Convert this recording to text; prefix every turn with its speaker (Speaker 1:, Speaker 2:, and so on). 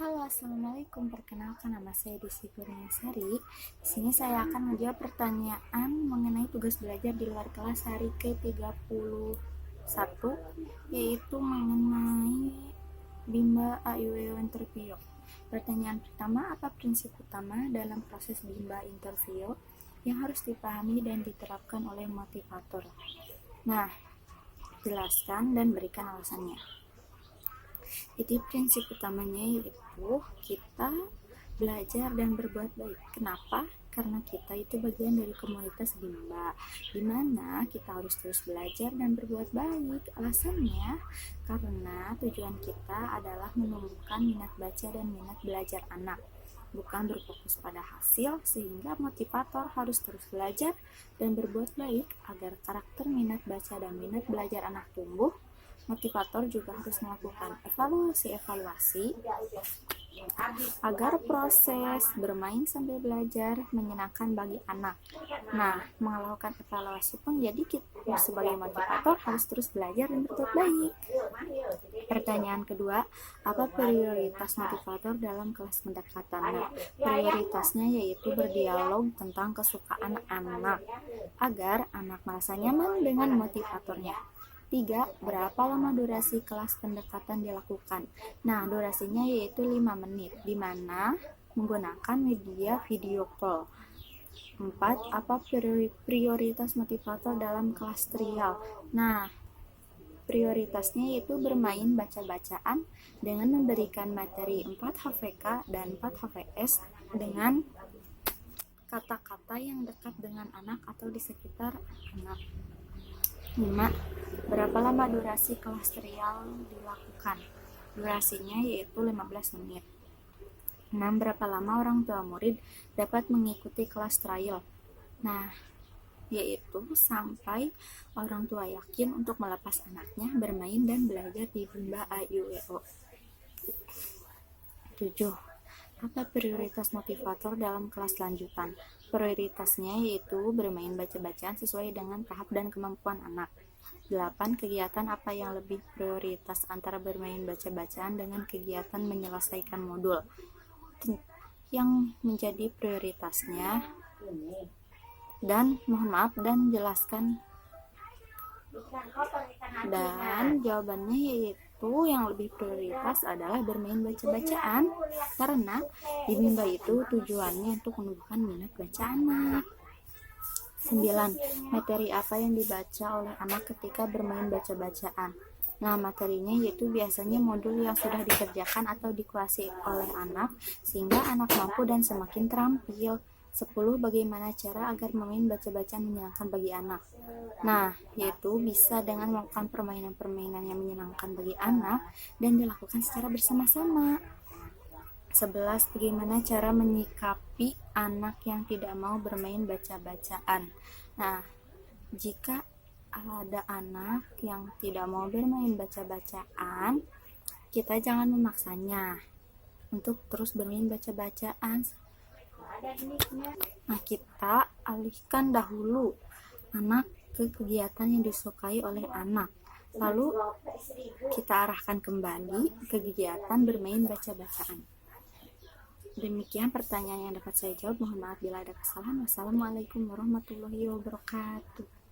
Speaker 1: Halo, assalamualaikum. Perkenalkan, nama saya Desi Kurniasari. Di sini saya akan menjawab pertanyaan mengenai tugas belajar di luar kelas hari ke-31, yaitu mengenai Bimba AUEO interview. Pertanyaan pertama, apa prinsip utama dalam proses Bimba interview yang harus dipahami dan diterapkan oleh motivator? Nah, jelaskan dan berikan alasannya. Jadi prinsip utamanya yaitu kita belajar dan berbuat baik. Kenapa? Karena kita itu bagian dari komunitas Bimba, di mana kita harus terus belajar dan berbuat baik. Alasannya karena tujuan kita adalah menumbuhkan minat baca dan minat belajar anak, bukan berfokus pada hasil, sehingga motivator harus terus belajar dan berbuat baik agar karakter minat baca dan minat belajar anak tumbuh. Motivator juga harus melakukan evaluasi agar proses bermain sambil belajar menyenangkan bagi anak. Nah, melakukan evaluasi pun jadi kita sebagai motivator harus terus belajar dan berbuat baik. Pertanyaan kedua, apa prioritas motivator dalam kelas pendekatan? Nah, prioritasnya yaitu berdialog tentang kesukaan anak agar anak merasa nyaman dengan motivatornya. 3. Berapa lama durasi kelas pendekatan dilakukan? Nah, durasinya yaitu 5 menit, di mana menggunakan media video call. 4. Apa prioritas motivator dalam kelas trial? Nah, prioritasnya yaitu bermain baca-bacaan dengan memberikan materi 4 HVK dan 4 HVS dengan kata-kata yang dekat dengan anak atau di sekitar anak. 5. Berapa lama durasi kelas trial dilakukan? Durasinya yaitu 15 menit. 6. Berapa lama orang tua murid dapat mengikuti kelas trial? Nah, yaitu sampai orang tua yakin untuk melepas anaknya bermain dan belajar di Bimba AUEO. 7. Apa prioritas motivator dalam kelas lanjutan? Prioritasnya yaitu bermain baca-bacaan sesuai dengan tahap dan kemampuan anak. 8. Kegiatan apa yang lebih prioritas antara bermain baca-bacaan dengan kegiatan menyelesaikan modul? Yang menjadi prioritasnya dan jelaskan. Dan jawabannya yaitu yang lebih prioritas adalah bermain baca-bacaan, karena di Bimba itu tujuannya untuk menumbuhkan minat baca anak. 9. Materi apa yang dibaca oleh anak ketika bermain baca-bacaan? Nah, materinya yaitu biasanya modul yang sudah dikerjakan atau dikuasai oleh anak sehingga anak mampu dan semakin terampil. 10. Bagaimana cara agar bermain baca-bacaan menyenangkan bagi anak? Nah, yaitu bisa dengan melakukan permainan-permainan yang menyenangkan bagi anak dan dilakukan secara bersama-sama. 11. Bagaimana cara menyikapi anak yang tidak mau bermain baca-bacaan? Nah, jika ada anak yang tidak mau bermain baca-bacaan, kita jangan memaksanya untuk terus bermain baca-bacaan. Nah, kita alihkan dahulu anak ke kegiatan yang disukai oleh anak. Lalu kita arahkan kembali ke kegiatan bermain baca-bacaan. Demikian pertanyaan yang dapat saya jawab. Mohon maaf bila ada kesalahan. Wassalamualaikum warahmatullahi wabarakatuh.